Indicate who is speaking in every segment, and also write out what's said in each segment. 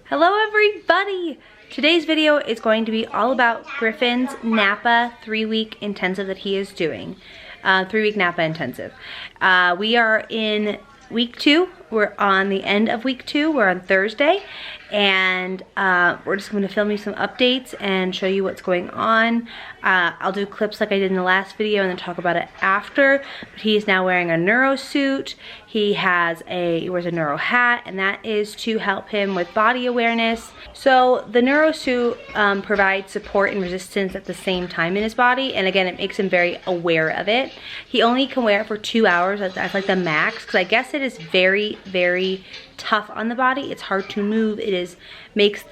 Speaker 1: Hello everybody! Today's video is going to be all about Griffin's NAPA 3-week intensive that he is doing. 3-week NAPA intensive. We are in week 2. We're on the end of week 2. We're on Thursday. And we're just going to film you some updates and show you what's going on. I'll do clips like I did in the last video and then talk about it after. But he is now wearing a neuro suit. He wears a neuro hat, and that is to help him with body awareness. So the neuro suit provides support and resistance at the same time in his body, and again, it makes him very aware of it. He only can wear it for 2 hours. That's like the max, because I guess it is very, very tough on the body. It's hard to move. It makes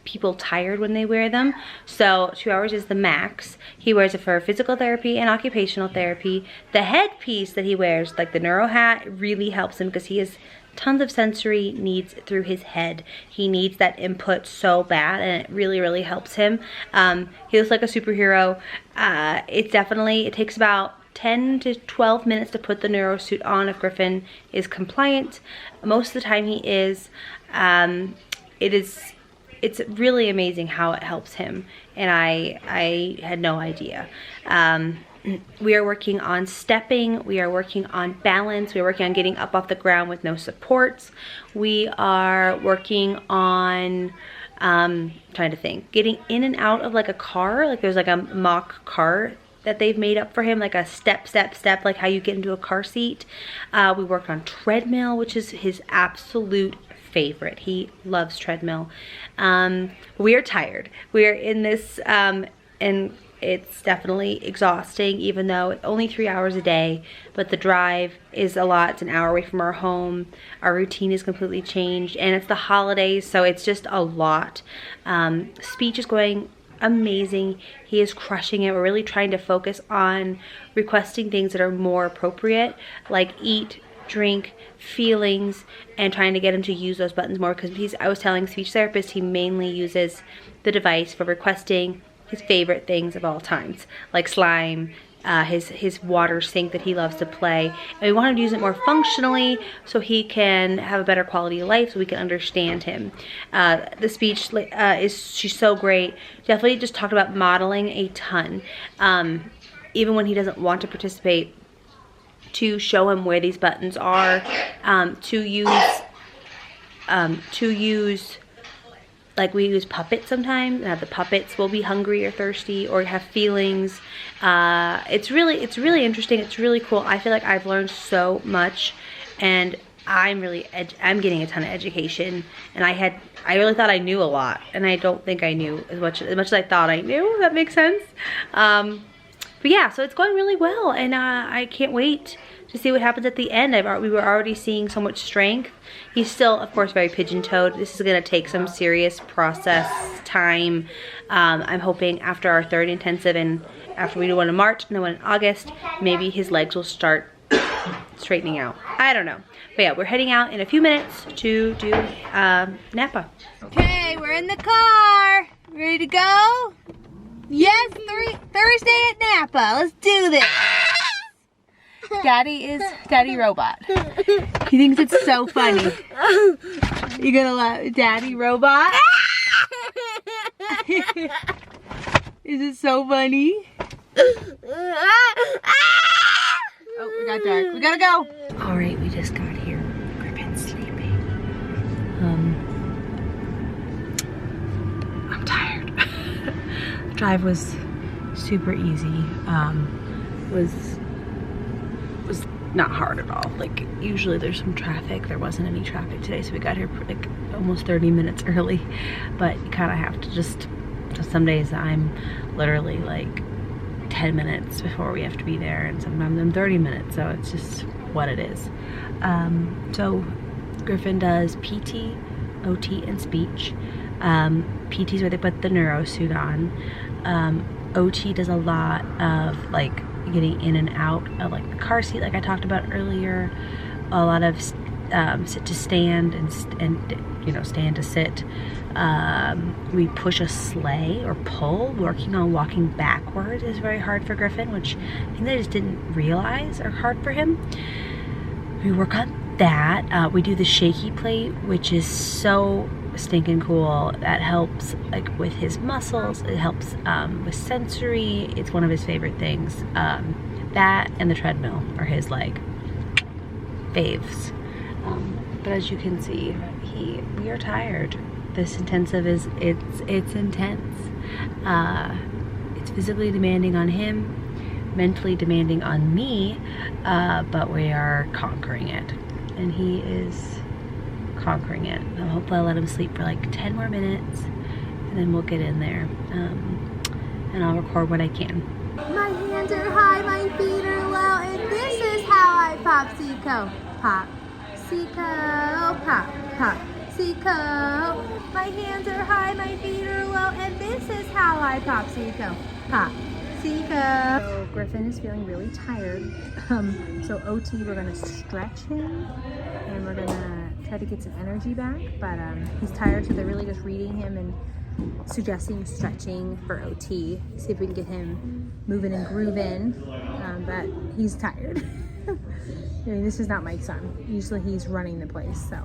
Speaker 1: people tired when they wear them. So 2 hours is the max. He wears it for physical therapy and occupational therapy. The headpiece that he wears, like the neuro hat, really helps him because he has tons of sensory needs through his head. He needs that input so bad, and it really, really helps him. He looks like a superhero. It takes about 10 to 12 minutes to put the neuro suit on if Griffin is compliant. Most of the time he is. It's really amazing how it helps him, and I had no idea. We are working on stepping, we are working on balance, we are working on getting up off the ground with no supports. We are working on trying to think, getting in and out of like a car. Like there's like a mock car that they've made up for him, like a step, like how you get into a car seat. We worked on treadmill, which is his absolute favorite. He loves treadmill. We are tired. We are in this, and it's definitely exhausting, even though it's only 3 hours a day, but the drive is a lot. It's an hour away from our home. Our routine is completely changed, and it's the holidays, so it's just a lot. Speech is going amazing. He is crushing it. We're really trying to focus on requesting things that are more appropriate, like eat, drink, feelings, and trying to get him to use those buttons more, because I was telling speech therapist he mainly uses the device for requesting his favorite things of all times, like slime, his water sink that he loves to play, and we want him to use it more functionally so he can have a better quality of life, so we can understand him. The speech she's so great. Definitely just talked about modeling a ton, even when he doesn't want to participate, to show him where these buttons are, to use like we use puppets sometimes. The puppets will be hungry or thirsty or have feelings. It's really interesting. It's really cool. I feel like I've learned so much, and I'm getting a ton of education. And I really thought I knew a lot, and I don't think I knew as much as I thought I knew. If that makes sense. But yeah, so it's going really well, and I can't wait to see what happens at the end. We were already seeing so much strength. He's still, of course, very pigeon-toed. This is going to take some serious process time. I'm hoping after our 3rd intensive, and after we do one in March and then one in August, maybe his legs will start straightening out. I don't know. But yeah, we're heading out in a few minutes to do NAPA. Okay, we're in the car. Ready to go? Yes, Thursday at NAPA. Let's do this. Daddy is Daddy Robot. He thinks it's so funny. You gonna laugh? Daddy Robot? Is it so funny? Oh, we got dark. We gotta go. All right, we just got here. Griffin's sleeping. I'm tired. The drive was super easy. Was not hard at all. Like, usually there's some traffic. There wasn't any traffic today, so we got here like almost 30 minutes early. But you kind of have to just some days I'm literally like 10 minutes before we have to be there, and sometimes I'm 30 minutes, so it's just what it is. So Griffin does PT, OT, and speech. PT is where they put the neuro suit on. OT does a lot of like getting in and out of like the car seat, like I talked about earlier. A lot of sit to stand and stand to sit. We push a sleigh or pull. Working on walking backwards is very hard for Griffin, which I think they just didn't realize are hard for him. We work on that. We do the shaky plate, which is so stinking cool. That helps like with his muscles. It helps with sensory. It's one of his favorite things. That and the treadmill are his like faves. But as you can see, we are tired. This intensive is it's intense. It's physically demanding on him, mentally demanding on me, but we are conquering it, and he is conquering it. Hopefully I'll let him sleep for like 10 more minutes, and then we'll get in there, and I'll record what I can.
Speaker 2: My hands are high, my feet are low, and this is how I pop Seco. Pop Seco, pop, pop Seco. My hands are high, my feet are low, and this is how I pop Seco. Pop Seco. So Griffin is feeling really tired. So OT, we're gonna stretch him, and we're gonna try to get some energy back. But he's tired, so they're really just reading him and suggesting stretching for OT. See if we can get him moving and grooving. But he's tired. I mean, this is not my son. Usually he's running the place, so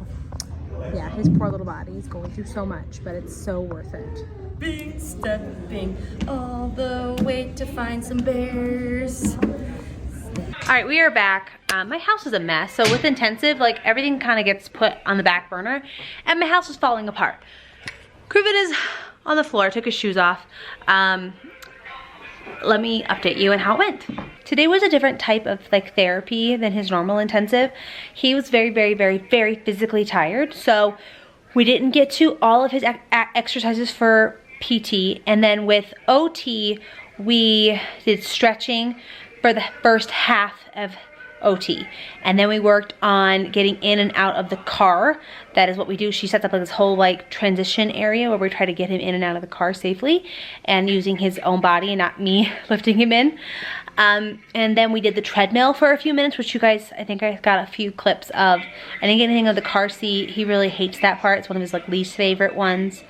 Speaker 2: yeah, his poor little body is going through so much, but it's so worth it.
Speaker 3: Been stepping all the way to find some bears.
Speaker 1: All right, we are back. My house is a mess, so with intensive, like everything kind of gets put on the back burner, and my house is falling apart. Griffin is on the floor, took his shoes off. Let me update you on how it went. Today was a different type of like therapy than his normal intensive. He was very, very, very, very physically tired, so we didn't get to all of his exercises for PT, and then with OT, we did stretching for the first half of OT, and then we worked on getting in and out of the car. That is what we do. She sets up like this whole like transition area where we try to get him in and out of the car safely and using his own body and not me lifting him in. And then we did the treadmill for a few minutes, which you guys, I think I got a few clips of. I didn't get anything of the car seat. He really hates that part. It's one of his like least favorite ones.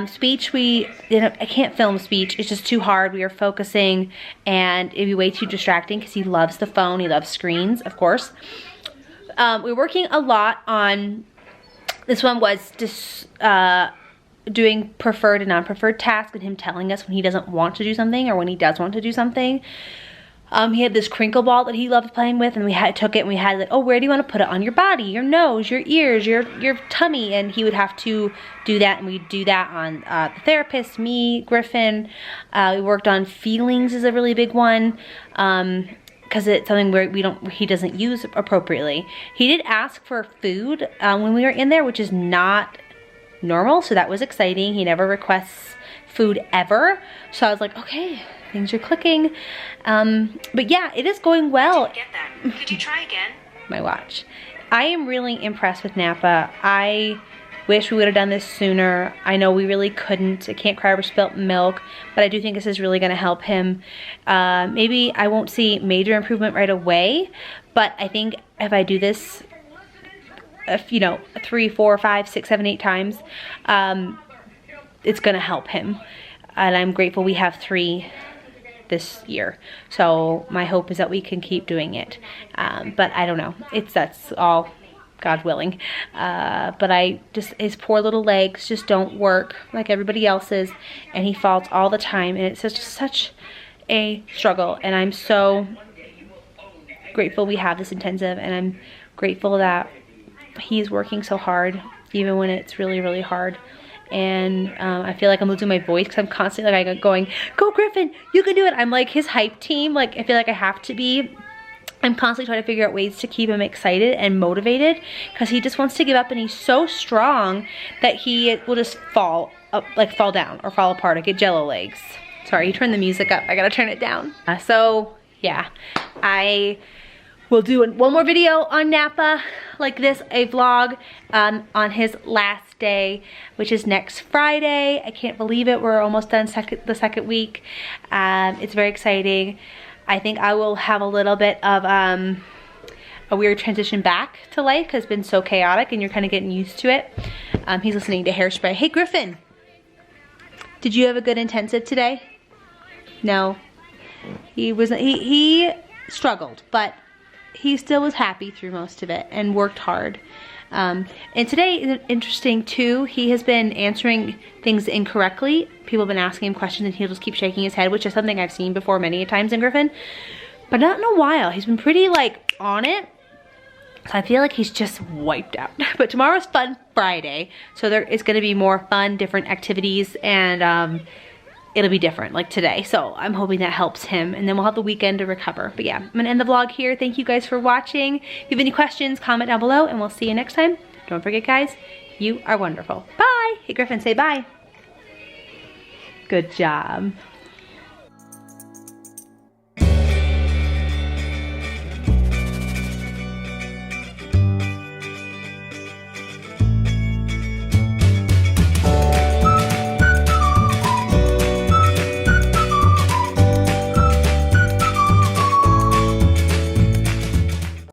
Speaker 1: Speech, I can't film speech. It's just too hard. We are focusing and it'd be way too distracting because he loves the phone. He loves screens, of course. We're working a lot on, this one was just doing preferred and non-preferred tasks and him telling us when he doesn't want to do something or when he does want to do something. He had this crinkle ball that he loved playing with, and we took it and we had like, oh, where do you want to put it? On your body, your nose, your ears, your tummy, and he would have to do that, and we'd do that on the therapist, me, Griffin. We worked on feelings is a really big one, because it's something where he doesn't use appropriately. He did ask for food when we were in there, which is not normal, so that was exciting. He never requests food ever, so I was like, okay, things are clicking. But yeah, it is going well.
Speaker 3: Get that. Could you try again?
Speaker 1: My watch. I am really impressed with NAPA. I wish we would have done this sooner. I know we really couldn't. I can't cry over spilt milk, but I do think this is really going to help him. Maybe I won't see major improvement right away, but I think if I do this, you know, 3, 4, 5, 6, 7, 8 times, it's going to help him. And I'm grateful we have 3 this year. So my hope is that we can keep doing it. But I don't know. That's all God willing. But his poor little legs just don't work like everybody else's, and he falls all the time, and it's just such a struggle. And I'm so grateful we have this intensive, and I'm grateful that he's working so hard, even when it's really, really hard. And I feel like I'm losing my voice because I'm constantly like going, go Griffin, you can do it. I'm like his hype team. Like I feel like I have to be. I'm constantly trying to figure out ways to keep him excited and motivated because he just wants to give up, and he's so strong that he will just fall up, like fall down or fall apart or get jello legs. Sorry, you turned the music up. I gotta turn it down. So yeah, I will do one more video on NAPA like this, a vlog on his last day, which is next Friday. I can't believe it. We're almost done the second week. It's very exciting. I think I will have a little bit of a weird transition back to life because it's been so chaotic and you're kind of getting used to it. He's listening to Hairspray. Hey Griffin, did you have a good intensive today? No, he wasn't. He struggled, but he still was happy through most of it and worked hard. And today is interesting too. He has been answering things incorrectly. People have been asking him questions and he'll just keep shaking his head, which is something I've seen before many times in Griffin, but not in a while. He's been pretty like on it. So I feel like he's just wiped out. But tomorrow's Fun Friday, so there is gonna be more fun, different activities, and it'll be different like today. So I'm hoping that helps him, and then we'll have the weekend to recover. But yeah, I'm gonna end the vlog here. Thank you guys for watching. If you have any questions, comment down below, and we'll see you next time. Don't forget, guys, you are wonderful. Bye. Hey, Griffin, say bye. Good job.